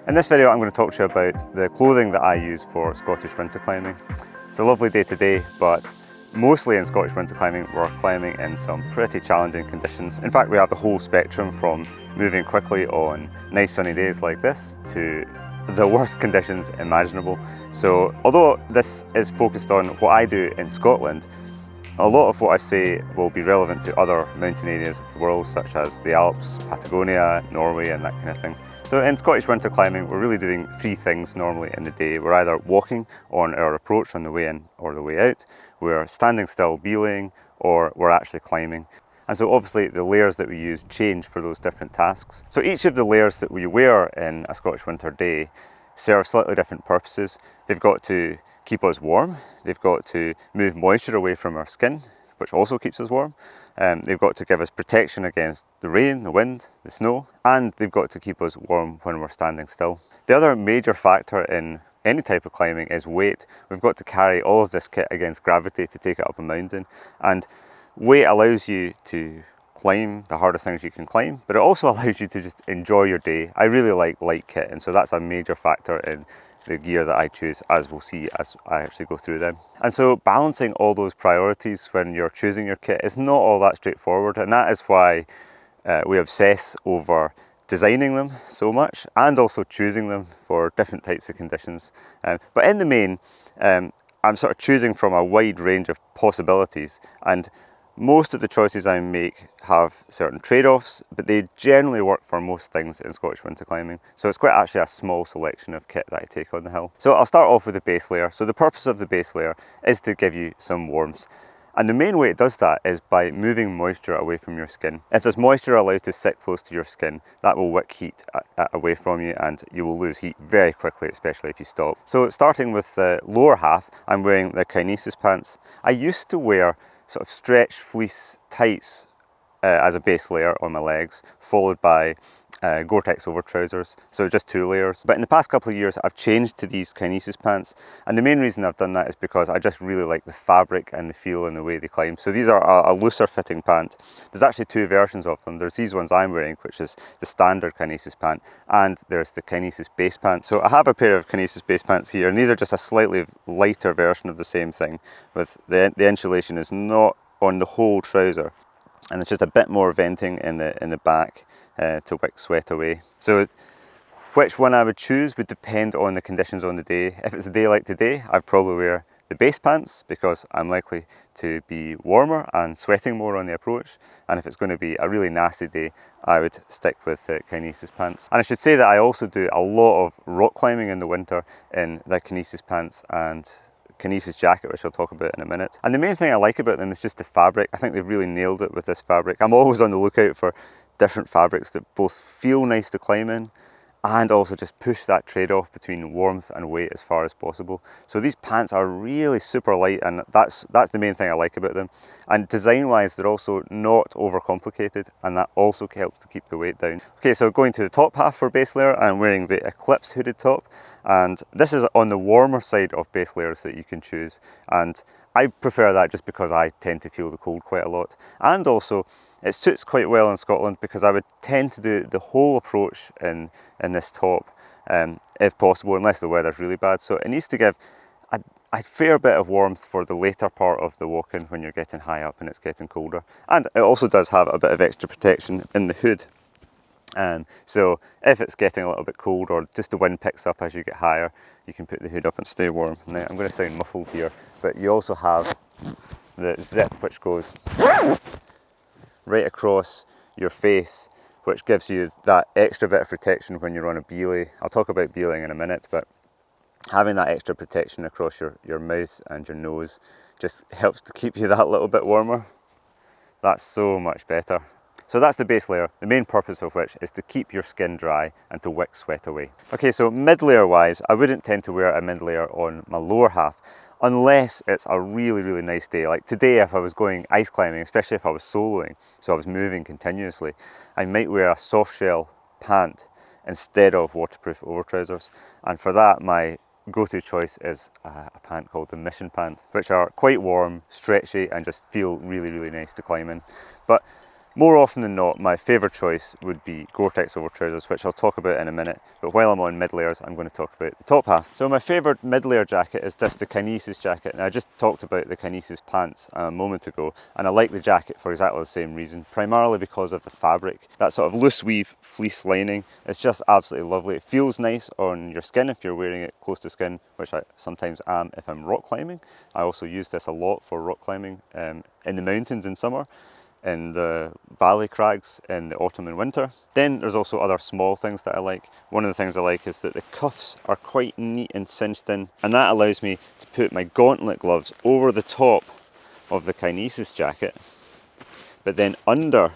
In this video I'm going to talk to you about the clothing that I use for Scottish winter climbing. It's a lovely day today, but mostly in Scottish winter climbing we're climbing in some pretty challenging conditions. In fact, we have the whole spectrum from moving quickly on nice sunny days like this to the worst conditions imaginable. So although this is focused on what I do in Scotland, a lot of what I say will be relevant to other mountain areas of the world, such as the Alps, Patagonia, Norway and that kind of thing. So in Scottish winter climbing, we're really doing three things normally in the day. We're either walking on our approach on the way in or the way out, we're standing still belaying, or we're actually climbing. And so obviously the layers that we use change for those different tasks. So each of the layers that we wear in a Scottish winter day serve slightly different purposes. They've got to keep us warm, they've got to move moisture away from our skin, which also keeps us warm. They've got to give us protection against the rain, the wind, the snow, and they've got to keep us warm when we're standing still. The other major factor in any type of climbing is weight. We've got to carry all of this kit against gravity to take it up a mountain, and weight allows you to climb the hardest things you can climb, but it also allows you to just enjoy your day. I really like light kit, and so that's a major factor in the gear that I choose, as we'll see as I actually go through them. And so balancing all those priorities when you're choosing your kit is not all that straightforward, and that is why we obsess over designing them so much and also choosing them for different types of conditions. But in the main, I'm sort of choosing from a wide range of possibilities, and most of the choices I make have certain trade-offs, but they generally work for most things in Scottish winter climbing. So it's quite actually a small selection of kit that I take on the hill. So I'll start off with the base layer. So the purpose of the base layer is to give you some warmth. And the main way it does that is by moving moisture away from your skin. If there's moisture allowed to sit close to your skin, that will wick heat away from you, and you will lose heat very quickly, especially if you stop. So starting with the lower half, I'm wearing the Kinesis pants. I used to wear sort of stretch fleece tights as a base layer on my legs, followed by Gore-Tex over trousers, so just 2 layers. But in the past couple of years I've changed to these Kinesis pants, and the main reason I've done that is because I just really like the fabric and the feel and the way they climb. So these are a looser fitting pant. There's actually 2 versions of them. There's these ones I'm wearing, which is the standard Kinesis pant, and there's the Kinesis base pant. So I have a pair of Kinesis base pants here, and these are just a slightly lighter version of the same thing, with the insulation is not on the whole trouser, and it's just a bit more venting in the back to wick sweat away. So which one I would choose would depend on the conditions on the day. If it's a day like today, I'd probably wear the base pants because I'm likely to be warmer and sweating more on the approach. And if it's going to be a really nasty day, I would stick with the Kinesis pants. And I should say that I also do a lot of rock climbing in the winter in the Kinesis pants and Kinesis jacket, which I'll talk about in a minute. And the main thing I like about them is just the fabric. I think they've really nailed it with this fabric. I'm always on the lookout for different fabrics that both feel nice to climb in and also just push that trade-off between warmth and weight as far as possible. So these pants are really super light, and that's the main thing I like about them. And design-wise, they're also not overcomplicated, and that also helps to keep the weight down. Okay, so going to the top half for base layer, I'm wearing the Eclipse hooded top, and this is on the warmer side of base layers that you can choose. And I prefer that just because I tend to feel the cold quite a lot, and also it suits quite well in Scotland because I would tend to do the whole approach in this top if possible, unless the weather's really bad. So it needs to give a fair bit of warmth for the later part of the walk-in when you're getting high up and it's getting colder. And it also does have a bit of extra protection in the hood. So if it's getting a little bit cold or just the wind picks up as you get higher, you can put the hood up and stay warm. Now I'm going to sound muffled here, but you also have the zip which goes right across your face, which gives you that extra bit of protection when you're on a belay. I'll talk about belaying in a minute, but having that extra protection across your mouth and your nose just helps to keep you that little bit warmer. That's so much better. So that's the base layer, the main purpose of which is to keep your skin dry and to wick sweat away. Okay, so mid-layer wise, I wouldn't tend to wear a mid-layer on my lower half unless it's a really, really nice day. Like today, if I was going ice climbing, especially if I was soloing, so I was moving continuously, I might wear a soft shell pant instead of waterproof over trousers. And for that, my go-to choice is a pant called the Mission pant, which are quite warm, stretchy, and just feel really, really nice to climb in. But More often than not, my favourite choice would be Gore-Tex over trousers, which I'll talk about in a minute, but while I'm on mid-layers, I'm going to talk about the top half. So my favourite mid-layer jacket is the Kinesis jacket, and I just talked about the Kinesis pants a moment ago, and I like the jacket for exactly the same reason, primarily because of the fabric. That sort of loose weave fleece lining is just absolutely lovely. It feels nice on your skin if you're wearing it close to skin, which I sometimes am if I'm rock climbing. I also use this a lot for rock climbing in the mountains in summer, in the valley crags in the autumn and winter. Then there's also other small things that I like. One of the things I like is that the cuffs are quite neat and cinched in, and that allows me to put my gauntlet gloves over the top of the Kinesis jacket, but then under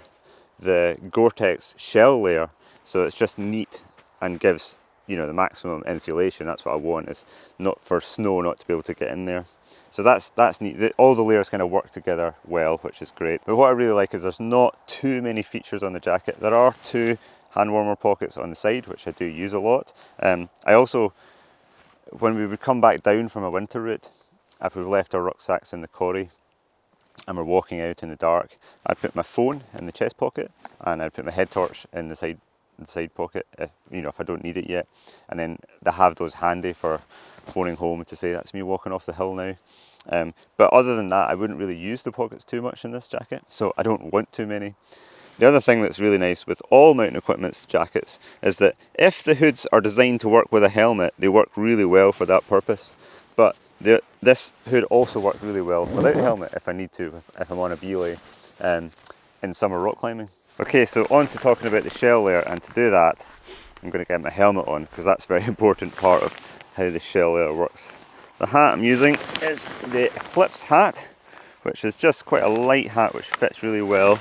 the Gore-Tex shell layer, so it's just neat and gives, you know, the maximum insulation. That's what I want, is not for snow not to be able to get in there. So that's neat. All the layers kind of work together well, which is great. But what I really like is there's not too many features on the jacket. There are 2 hand warmer pockets on the side, which I do use a lot. I also, when we would come back down from a winter route, if we've left our rucksacks in the corrie and we're walking out in the dark, I'd put my phone in the chest pocket and I'd put my head torch in the side pocket, if I don't need it yet. And then they have those handy for phoning home to say that's me walking off the hill now. But other than that, I wouldn't really use the pockets too much in this jacket, so I don't want too many. The other thing that's really nice with all Mountain Equipment's jackets is that if the hoods are designed to work with a helmet, they work really well for that purpose. But this hood also works really well without a helmet if I need to, if I'm on a belay in summer rock climbing. Okay, so on to talking about the shell layer, and to do that, I'm going to get my helmet on because that's a very important part of how the shell layer works. The hat I'm using is the Eclipse hat, which is just quite a light hat which fits really well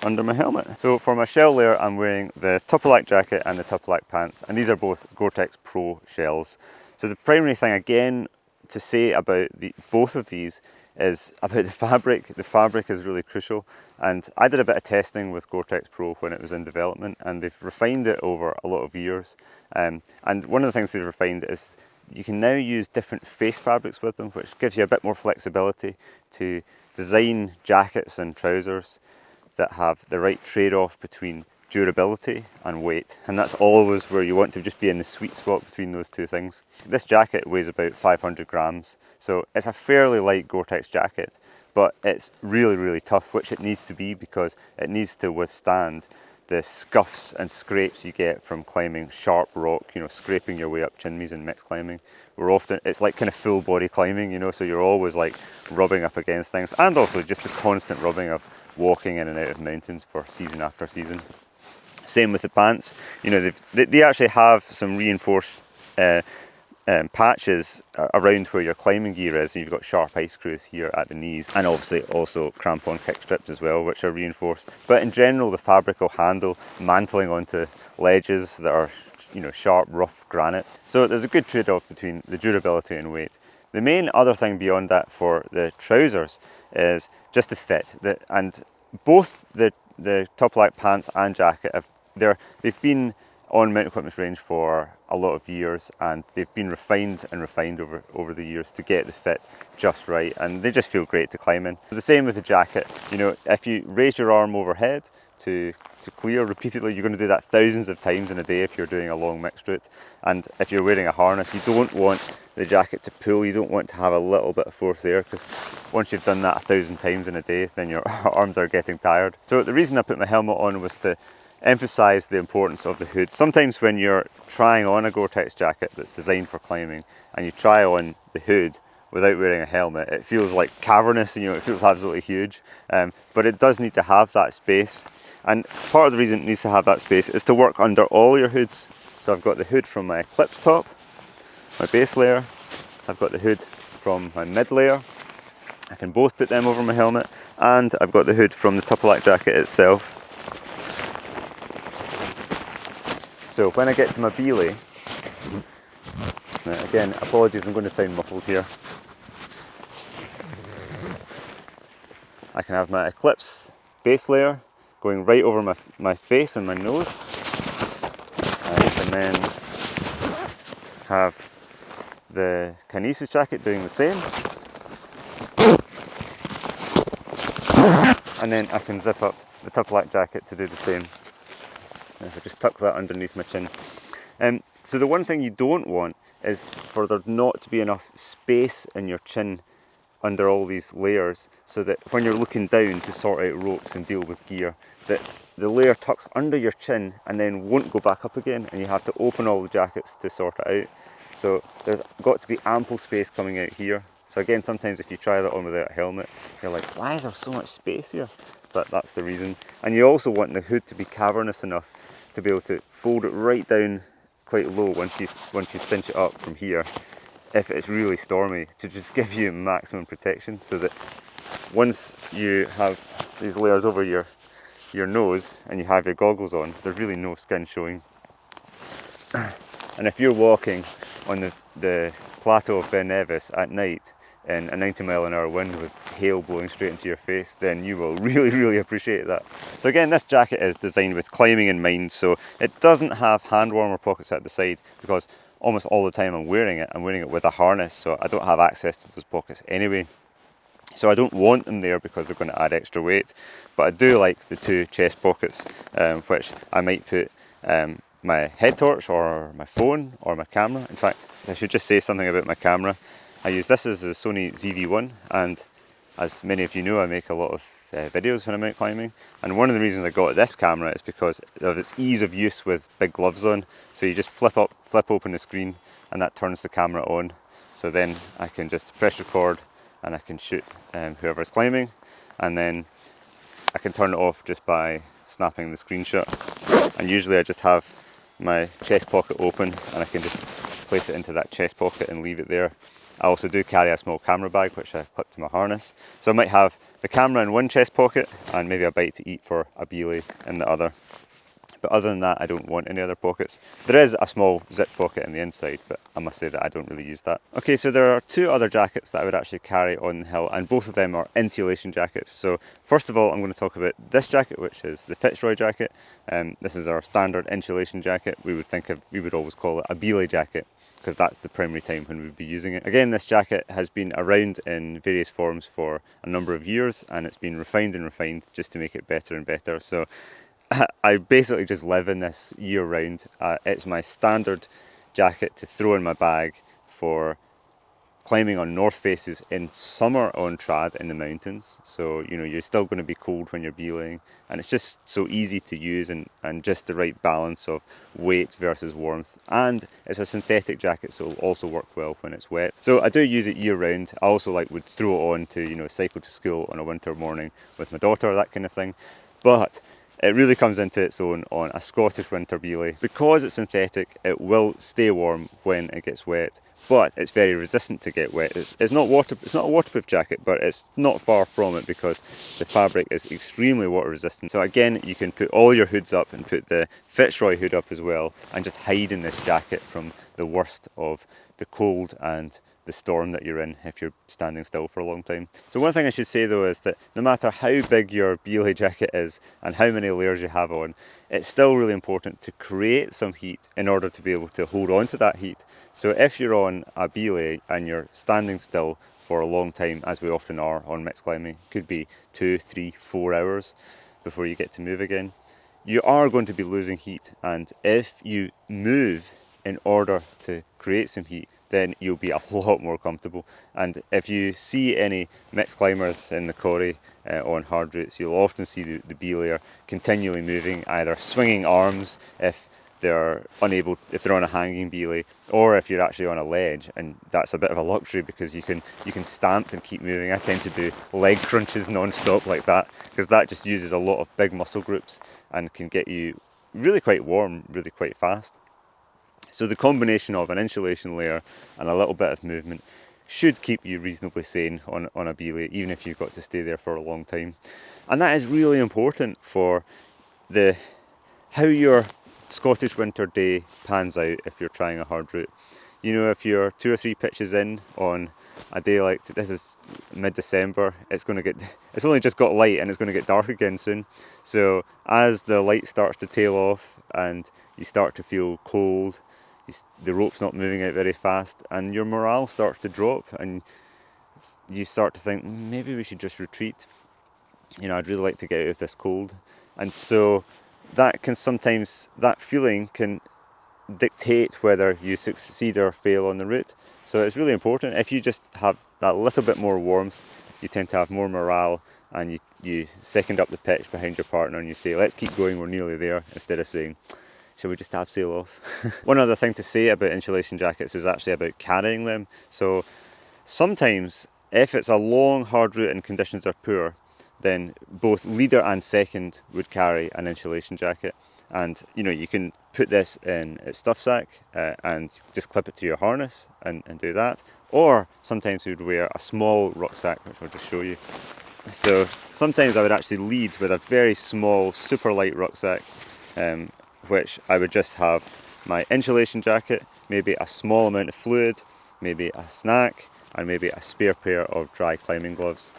under my helmet. So for my shell layer, I'm wearing the Tupperlak jacket and the Tupperlak pants, and these are both Gore-Tex Pro shells. So the primary thing again to say about both of these is about the fabric. The fabric is really crucial, and I did a bit of testing with Gore-Tex Pro when it was in development, and they've refined it over a lot of years. And one of the things they've refined is you can now use different face fabrics with them, which gives you a bit more flexibility to design jackets and trousers that have the right trade-off between durability and weight, and that's always where you want to just be in the sweet spot between those two things. This jacket weighs about 500 grams, so it's a fairly light Gore-Tex jacket, but it's really, really tough, which it needs to be because it needs to withstand the scuffs and scrapes you get from climbing sharp rock, scraping your way up chimneys in mixed climbing. It's like kind of full body climbing, so you're always like rubbing up against things, and also just the constant rubbing of walking in and out of mountains for season after season. Same with the pants. They actually have some reinforced patches around where your climbing gear is, and you've got sharp ice screws here at the knees, and obviously also crampon kick strips as well, which are reinforced. But in general, the fabric will handle mantling onto ledges that are sharp, rough granite. So there's a good trade-off between the durability and weight. The main other thing beyond that for the trousers is just the fit. And both the Tupperlak pants and jacket they've been on Mountain Equipment's range for a lot of years, and they've been refined over the years to get the fit just right, and they just feel great to climb in. The same with the jacket. If you raise your arm overhead to clear repeatedly, you're going to do that thousands of times in a day if you're doing a long mixed route. And if you're wearing a harness, you don't want the jacket to pull, you don't want to have a little bit of force there, because once you've done that 1,000 times in a day, then your arms are getting tired. So the reason I put my helmet on was to emphasize the importance of the hood. Sometimes when you're trying on a Gore-Tex jacket that's designed for climbing and you try on the hood without wearing a helmet, it feels like cavernous, it feels absolutely huge. But it does need to have that space. And part of the reason it needs to have that space is to work under all your hoods. So I've got the hood from my Eclipse top, my base layer, I've got the hood from my mid layer. I can both put them over my helmet, and I've got the hood from the Tupperlak jacket itself. So when I get to my belay, again, apologies, I'm going to sound muffled here. I can have my Eclipse base layer going right over my face and my nose. I can then have the Kinesis jacket doing the same. And then I can zip up the Tuck Black jacket to do the same. If I just tuck that underneath my chin. So the one thing you don't want is for there not to be enough space in your chin under all these layers, so that when you're looking down to sort out ropes and deal with gear, that the layer tucks under your chin and then won't go back up again, and you have to open all the jackets to sort it out. So there's got to be ample space coming out here. So again, sometimes if you try that on without a helmet, you're like, why is there so much space here? But that's the reason. And you also want the hood to be cavernous enough to be able to fold it right down quite low once you cinch it up from here, if it's really stormy, to just give you maximum protection, so that once you have these layers over your nose and you have your goggles on, there's really no skin showing. And if you're walking on the plateau of Ben Nevis at night in a 90-mile-an-hour wind with hail blowing straight into your face, then you will really appreciate that. So again, this jacket is designed with climbing in mind, so it doesn't have hand warmer pockets at the side, because almost all the time I'm wearing it with a harness, so I don't have access to those pockets anyway. So I don't want them there because they're going to add extra weight, but I do like the two chest pockets, which I might put my head torch or my phone or my camera. In fact, I should just say something about my camera. I use this as a Sony ZV-1, and as many of you know, I make a lot of videos when I'm out climbing, and one of the reasons I got this camera is because of its ease of use with big gloves on. So you just flip open the screen and that turns the camera on, so then I can just press record and I can shoot whoever's climbing, and then I can turn it off just by snapping the screenshot. And usually I just have my chest pocket open and I can just place it into that chest pocket and leave it there. I also do carry a small camera bag which I clip to my harness, so I might have the camera in one chest pocket and maybe a bite to eat for a belay in the other. But other than that, I don't want any other pockets. There is a small zip pocket in the inside, but I must say that I don't really use that. Okay, so there are two other jackets that I would actually carry on the hill, and both of them are insulation jackets. So first of all, I'm going to talk about this jacket, which is the Fitzroy jacket. This is our standard insulation jacket. We would always call it a belay jacket, because that's the primary time when we'd be using it. Again, this jacket has been around in various forms for a number of years, and it's been refined and refined just to make it better and better. So I basically just live in this year round. It's my standard jacket to throw in my bag for climbing on north faces in summer on trad in the mountains. So, you know, you're still going to be cold when you're belaying, and it's just so easy to use, and just the right balance of weight versus warmth. And it's a synthetic jacket, so it'll also work well when it's wet. So I do use it year round. I also would throw it on to, you know, cycle to school on a winter morning with my daughter, that kind of thing. But it really comes into its own on a Scottish winter belay. Because it's synthetic, it will stay warm when it gets wet, but it's very resistant to get wet. It's not a waterproof jacket, but it's not far from it because the fabric is extremely water resistant. So again, you can put all your hoods up and put the Fitzroy hood up as well, and just hide in this jacket from the worst of the cold and the storm that you're in if you're standing still for a long time. So one thing I should say though is that no matter how big your belay jacket is and how many layers you have on, it's still really important to create some heat in order to be able to hold on to that heat. So if you're on a belay and you're standing still for a long time, as we often are on mixed climbing, could be 2, 3, 4 hours before you get to move again, you are going to be losing heat, and if you move in order to create some heat, then you'll be a lot more comfortable. And if you see any mixed climbers in the Corrie on hard routes, you'll often see the belayer continually moving, either swinging arms if they're on a hanging belay, or if you're actually on a ledge, and that's a bit of a luxury because you can stamp and keep moving. I tend to do leg crunches non-stop like that, because that just uses a lot of big muscle groups and can get you really quite warm really quite fast. So the combination of an insulation layer and a little bit of movement should keep you reasonably sane on a belay, even if you've got to stay there for a long time. And that is really important for how your Scottish winter day pans out if you're trying a hard route. You know, if you're 2 or 3 pitches in on a day like this is mid-December, it's only just got light and it's going to get dark again soon. So as the light starts to tail off and you start to feel cold, the rope's not moving out very fast, and your morale starts to drop, and you start to think maybe we should just retreat. You know, I'd really like to get out of this cold. And so that can sometimes, that feeling can dictate whether you succeed or fail on the route. So it's really important. If you just have that little bit more warmth, you tend to have more morale, and you second up the pitch behind your partner and you say, let's keep going, we're nearly there, instead of saying, shall we just abseil off? One other thing to say about insulation jackets is actually about carrying them. So sometimes if it's a long hard route and conditions are poor, then both leader and second would carry an insulation jacket. And you know, you can put this in a stuff sack and just clip it to your harness and do that. Or sometimes we would wear a small rucksack, which I'll just show you. So sometimes I would actually lead with a very small, super light rucksack, which I would just have my insulation jacket, maybe a small amount of fluid, maybe a snack, and maybe a spare pair of dry climbing gloves.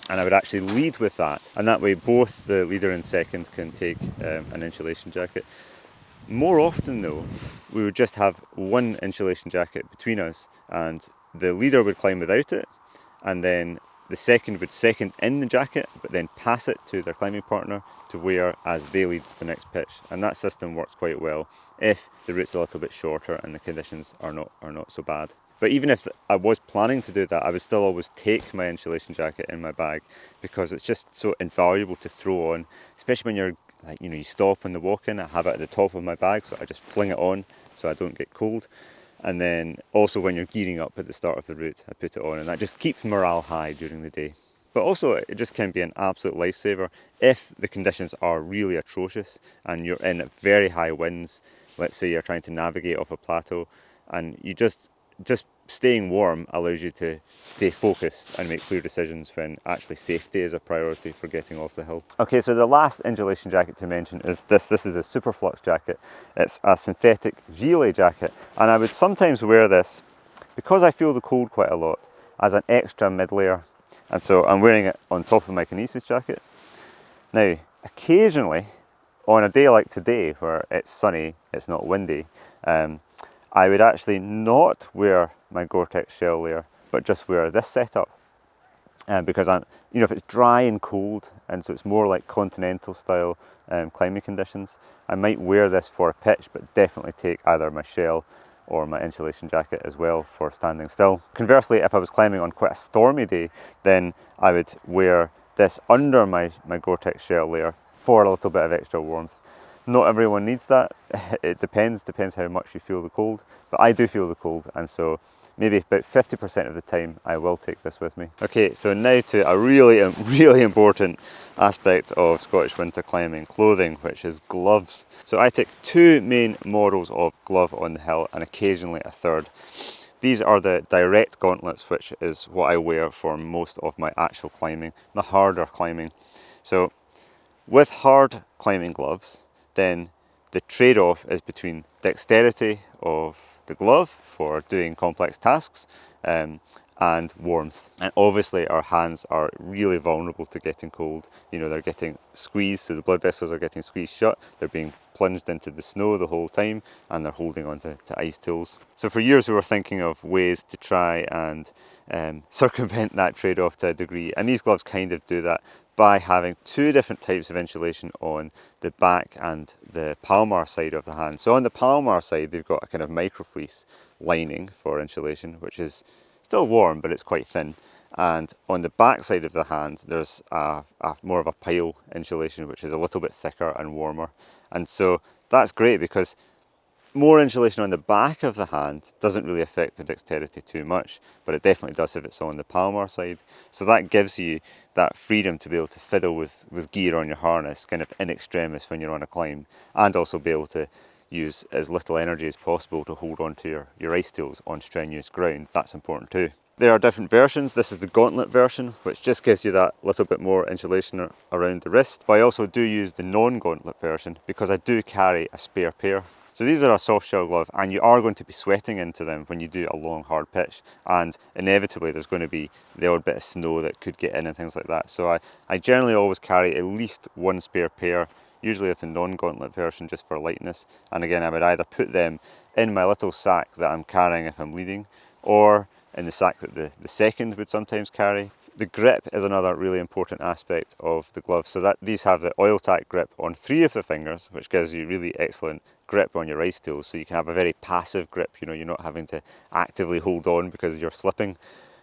And I would actually lead with that, and that way both the leader and second can take an insulation jacket. More often though, we would just have one insulation jacket between us, and the leader would climb without it, and then the second would second in the jacket, but then pass it to their climbing partner to wear as they lead the next pitch. And that system works quite well if the route's a little bit shorter and the conditions are not so bad. But even if I was planning to do that, I would still always take my insulation jacket in my bag, because it's just so invaluable to throw on, especially when you're like, you know, you stop on the walk-in. I have it at the top of my bag, so I just fling it on so I don't get cold. And then also when you're gearing up at the start of the route, I put it on, and that just keeps morale high during the day. But also it just can be an absolute lifesaver if the conditions are really atrocious and you're in very high winds. Let's say you're trying to navigate off a plateau, and you just staying warm allows you to stay focused and make clear decisions when actually safety is a priority for getting off the hill. Okay, so the last insulation jacket to mention is this. This is a Superflux jacket. It's a synthetic gilet jacket, and I would sometimes wear this because I feel the cold quite a lot as an extra mid layer, and so I'm wearing it on top of my Kinesis jacket. Now, occasionally, on a day like today where it's sunny, it's not windy, I would actually not wear my Gore-Tex shell layer, but just wear this setup. Because if it's dry and cold, and so it's more like continental style climbing conditions, I might wear this for a pitch, but definitely take either my shell or my insulation jacket as well for standing still. Conversely, if I was climbing on quite a stormy day, then I would wear this under my Gore-Tex shell layer for a little bit of extra warmth. Not everyone needs that. It depends how much you feel the cold, but I do feel the cold, and so maybe about 50% of the time I will take this with me. Okay, so now to a really important aspect of Scottish winter climbing clothing, which is gloves. So I take two main models of glove on the hill, and occasionally a third. These are the direct gauntlets, which is what I wear for most of my actual climbing, the harder climbing. So with hard climbing gloves, then the trade-off is between dexterity of the glove for doing complex tasks and warmth. And obviously our hands are really vulnerable to getting cold. You know, they're getting squeezed, so the blood vessels are getting squeezed shut, they're being plunged into the snow the whole time, and they're holding onto ice tools. So for years we were thinking of ways to try and circumvent that trade-off to a degree, and these gloves kind of do that by having two different types of insulation on the back and the palmar side of the hand. So on the palmar side, they've got a kind of microfleece lining for insulation, which is still warm, but it's quite thin. And on the back side of the hand, there's more of a pile insulation, which is a little bit thicker and warmer. And so that's great, because more insulation on the back of the hand doesn't really affect the dexterity too much, but it definitely does if it's on the palmar side. So that gives you that freedom to be able to fiddle with gear on your harness, kind of in extremis when you're on a climb, and also be able to use as little energy as possible to hold on to your ice tools on strenuous ground. That's important too. There are different versions. This is the gauntlet version, which just gives you that little bit more insulation around the wrist. But I also do use the non-gauntlet version because I do carry a spare pair. So these are a soft shell glove, and you are going to be sweating into them when you do a long hard pitch, and inevitably there's going to be the odd bit of snow that could get in and things like that. So I generally always carry at least one spare pair, usually with the non-gauntlet version just for lightness. And again, I would either put them in my little sack that I'm carrying if I'm leading, or in the sack that the second would sometimes carry. The grip is another really important aspect of the gloves. So that these have the oil-tack grip on 3 of the fingers, which gives you really excellent grip on your rice tools. So you can have a very passive grip, you know, you're not having to actively hold on because you're slipping.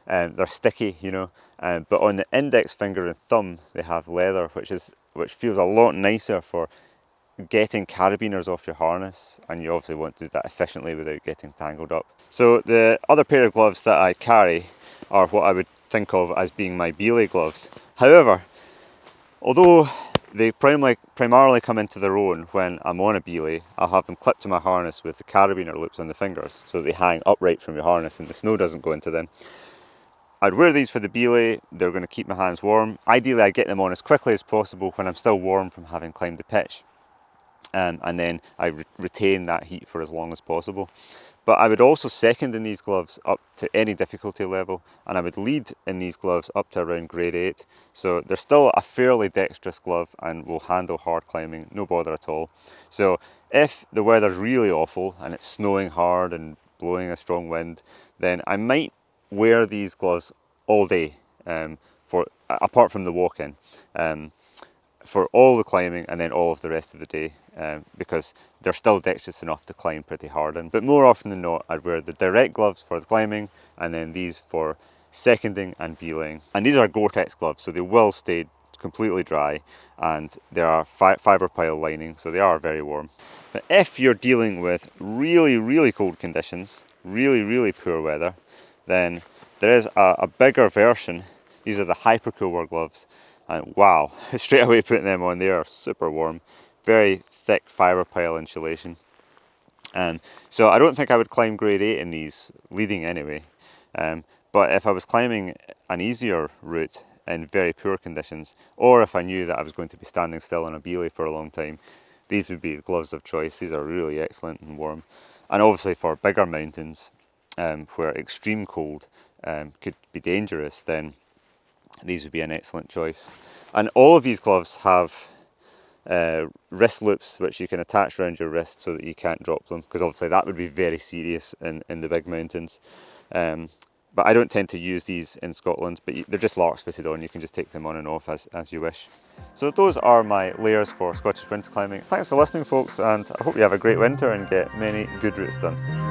They're sticky, you know, but on the index finger and thumb, they have leather, which feels a lot nicer for getting carabiners off your harness, and you obviously want to do that efficiently without getting tangled up. So the other pair of gloves that I carry are what I would think of as being my belay gloves. However, although they primarily come into their own when I'm on a belay, I'll have them clipped to my harness with the carabiner loops on the fingers so they hang upright from your harness and the snow doesn't go into them. I'd wear these for the belay. They're going to keep my hands warm. Ideally I get them on as quickly as possible when I'm still warm from having climbed the pitch. And then I retain that heat for as long as possible. But I would also second in these gloves up to any difficulty level, and I would lead in these gloves up to around grade 8. So they're still a fairly dexterous glove and will handle hard climbing, no bother at all. So if the weather's really awful and it's snowing hard and blowing a strong wind, then I might wear these gloves all day, apart from the walk-in. For all the climbing and then all of the rest of the day, because they're still dexterous enough to climb pretty hard in. But more often than not, I'd wear the direct gloves for the climbing and then these for seconding and belaying. And these are Gore-Tex gloves, so they will stay completely dry, and they are fibre pile lining, so they are very warm. But if you're dealing with really, really cold conditions, really, really poor weather, then there is a bigger version. These are the Hypercoolwear gloves. And wow, straight away putting them on, they are super warm, very thick fibre pile insulation. So I don't think I would climb grade 8 in these, leading anyway. But if I was climbing an easier route in very poor conditions, or if I knew that I was going to be standing still on a belay for a long time, these would be the gloves of choice. These are really excellent and warm. And obviously for bigger mountains, where extreme cold could be dangerous, then these would be an excellent choice. And all of these gloves have wrist loops which you can attach around your wrist so that you can't drop them, because obviously that would be very serious in the big mountains. But I don't tend to use these in Scotland, but they're just larks fitted on. You can just take them on and off as you wish. So those are my layers for Scottish winter climbing. Thanks for listening, folks, and I hope you have a great winter and get many good routes done.